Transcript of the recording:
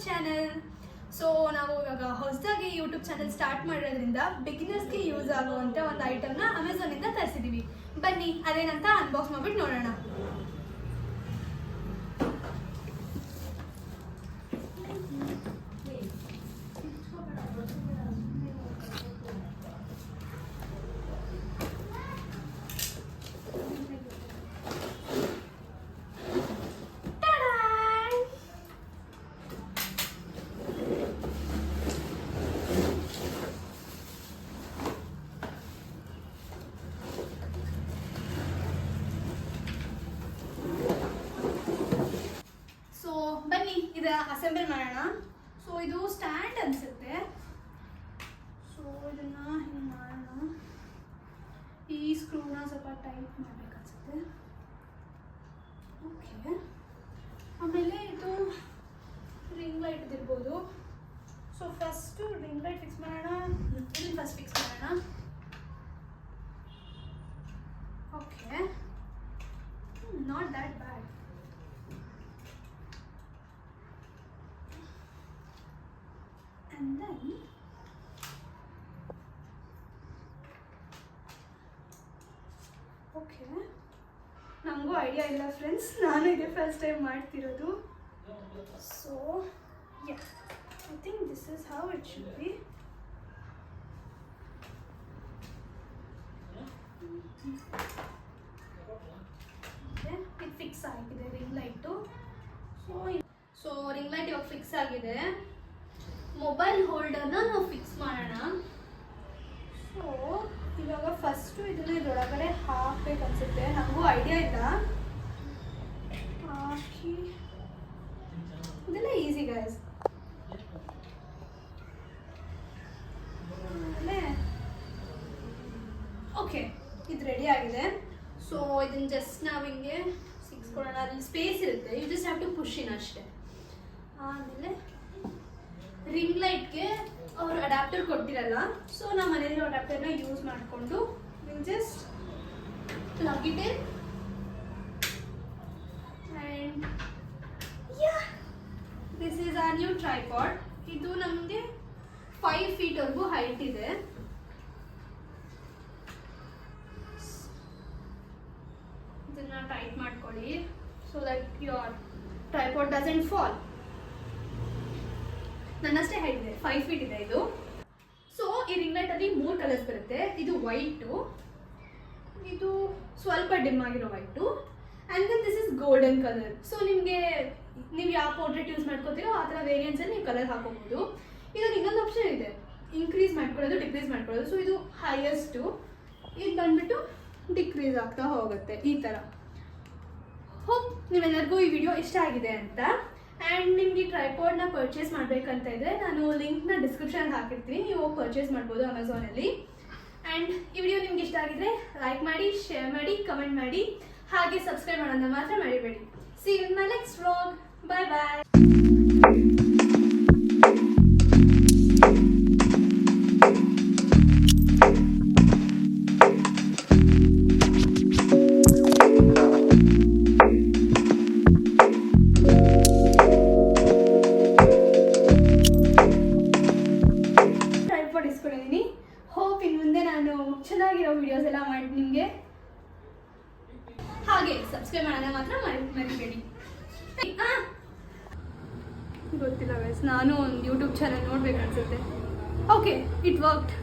Channel. So ನಾವು ಇವಾಗ ಹೊಸದಾಗಿ ಯೂಟ್ಯೂಬ್ ಚಾನಲ್ ಸ್ಟಾರ್ಟ್ ಮಾಡಿರೋದ್ರಿಂದ ಬಿಗಿನರ್ಸ್ಗೆ ಯೂಸ್ ಆಗುವಂಥ ಒಂದು ಐಟಮ್ನ ಅಮೆಝಾನಿಂದ ತರಿಸಿದ್ದೀವಿ. ಬನ್ನಿ ಅದೇನಂತ ಅನ್ಬಾಕ್ಸ್ ಮಾಡ್ಬಿಟ್ಟು ನೋಡೋಣ. ಬನ್ನಿ ಇದು ಅಸೆಂಬಲ್ ಮಾಡೋಣ. ಸೊ ಇದು ಸ್ಟ್ಯಾಂಡ್ ಅನ್ಸುತ್ತೆ. ಸೊ ಇದನ್ನ ಹಿಂಗೆ ಮಾಡೋಣ. ಈ ಸ್ಕ್ರೂನ ಸ್ವಲ್ಪ ಟೈಟ್ ಮಾಡಬೇಕನ್ಸುತ್ತೆ. ಓಕೆ, ಆಮೇಲೆ ಇದು ರಿಂಗ್ ಲೈಟ್ ಇರ್ಬೋದು. So first ring light fix ಮಾಡೋಣ. ಇಲ್ಲಿ ಫಸ್ಟ್ ಫಿಕ್ಸ್ ಮಾಡೋಣ. Okay, not that bad. And then okay, ನಮಗೂ ಐಡಿಯಾ ಇಲ್ಲ ಫ್ರೆಂಡ್ಸ್, ನಾನು ಇದೇ ಫಸ್ಟ್ ಟೈಮ್ ಮಾಡ್ತಿರೋದು. So I think this is how it should be. ಇದು ಫಿಕ್ಸ್ ಆಗಿದೆ ring light. So ring light ಇವಾಗ ಫಿಕ್ಸ್ ಆಗಿದೆ. ಮೊಬೈಲ್ ಹೋಲ್ಡರ್ನ ನಾವು ಫಿಕ್ಸ್ ಮಾಡೋಣ. ಸೊ ಇವಾಗ ಫಸ್ಟು ಇದನ್ನ ಇದರೊಳಗಡೆ ಹಾಕ್ಬೇಕು ಅನ್ಸುತ್ತೆ, ನನಗೂ ಐಡಿಯಾ ಇಲ್ಲ. ಹಾಕಿ ಇದೆಲ್ಲ ಈಸಿ ಗೈಸ್. ಆಮೇಲೆ ಓಕೆ, ಇದು ರೆಡಿ ಆಗಿದೆ. ಸೊ ಇದನ್ನ ಜಸ್ಟ್ ನಾವು ಹಿಂಗೆ ಸಿಕ್ಸ್ಕೊಳ್ಳೋಣ. ಅಲ್ಲಿ ಸ್ಪೇಸ್ ಇರುತ್ತೆ, you just have to push in ಅಷ್ಟೇ. ಆಮೇಲೆ ರಿಂಗ್ ಲೈಟ್ಗೆ ಅವರು ಅಡ್ಯಾಪ್ಟರ್ ಕೊಟ್ಟಿರಲ್ಲ. ಸೊ ನಾವು ಮನೆಯಲ್ಲಿರೋ ಅಡ್ಯಾಪ್ಟರ್ನ ಯೂಸ್ ಮಾಡಿಕೊಂಡು just plug it in and this is our new tripod. ಇದು ನಮಗೆ 5 ಫೀಟ್ವರೆಗೂ ಹೈಟ್ ಇದೆ. ಇದನ್ನ ಟೈಟ್ ಮಾಡ್ಕೊಳ್ಳಿ so that your tripod doesn't fall. ನನ್ನಷ್ಟೇ ಹೈಟ್ ಇದೆ, 5 ಫೀಟ್ ಇದೆ ಇದು. ಸೊ ಈ ರಿಂಗ್ ಲೈಟ್ ಅಲ್ಲಿ 3 ಕಲರ್ಸ್ ಬರುತ್ತೆ. ಇದು ವೈಟು, ಇದು ಸ್ವಲ್ಪ ಡಿಮ್ ಆಗಿರೋ white, and then this is golden colour. So ನಿಮಗೆ ನೀವು ಯಾವ ಪೋರ್ಟ್ರೇಟ್ ಯೂಸ್ ಮಾಡ್ಕೋತೀರೋ ಆ ಥರ ವೇರಿಯನ್ಸಲ್ಲಿ ನೀವು ಕಲರ್ ಹಾಕೋಬಹುದು. ಇವಾಗ ಇನ್ನೊಂದು ಆಪ್ಷನ್ ಇದೆ, ಇನ್ಕ್ರೀಸ್ ಮಾಡ್ಕೊಳ್ಳೋದು, ಡಿಕ್ರೀಸ್ ಮಾಡ್ಕೊಳ್ಳೋದು. ಸೊ ಇದು ಹೈಯೆಸ್ಟು, ಇದು ಬಂದ್ಬಿಟ್ಟು ಡಿಕ್ರೀಸ್ ಆಗ್ತಾ ಹೋಗುತ್ತೆ ಈ ಥರ. ಹೋಪ್ ನೀವೆಲ್ಲರಿಗೂ ಈ ವಿಡಿಯೋ ಇಷ್ಟ ಆಗಿದೆ ಅಂತ. ಆ್ಯಂಡ್ ನಿಮಗೆ ಟ್ರೈಪಾಡ್ನ ಪರ್ಚೇಸ್ ಮಾಡಬೇಕಂತ ಇದ್ದರೆ ನಾನು ಲಿಂಕ್ನ ಡಿಸ್ಕ್ರಿಪ್ಷನ್ಗೆ ಹಾಕಿರ್ತೀನಿ, ನೀವು ಹೋಗಿ ಪರ್ಚೇಸ್ ಮಾಡ್ಬೋದು ಅಮೆಝಾನಲ್ಲಿ. ಆ್ಯಂಡ್ ಈ ವಿಡಿಯೋ ನಿಮ್ಗೆ ಇಷ್ಟ ಆಗಿದ್ರೆ ಲೈಕ್ ಮಾಡಿ, ಶೇರ್ ಮಾಡಿ, ಕಮೆಂಟ್ ಮಾಡಿ, ಹಾಗೆ ಸಬ್ಸ್ಕ್ರೈಬ್ ಮಾಡೋದನ್ನ ಮಾತ್ರ ಮರಿಬೇಡಿ. See you in my next vlog. Bye bye. Hope ಇನ್ನು ಮುಂದೆ ನಾನು ಚೆನ್ನಾಗಿರೋ ವಿಡಿಯೋಸ್ ಎಲ್ಲ ಮಾಡಿ ನಿಮಗೆ. ಹಾಗೆ ಸಬ್ಸ್ಕ್ರೈಬ್ ಮಾಡೋಣ ಮಾತ್ರ ಮರಿಬೇಡಿ. ಗೊತ್ತಿಲ್ಲ ಗೈಸ್, ನಾನು ಒಂದು ಯೂಟ್ಯೂಬ್ ಚಾನಲ್ ನೋಡ್ಬೇಕು ಅನ್ಸುತ್ತೆ. Okay, it worked.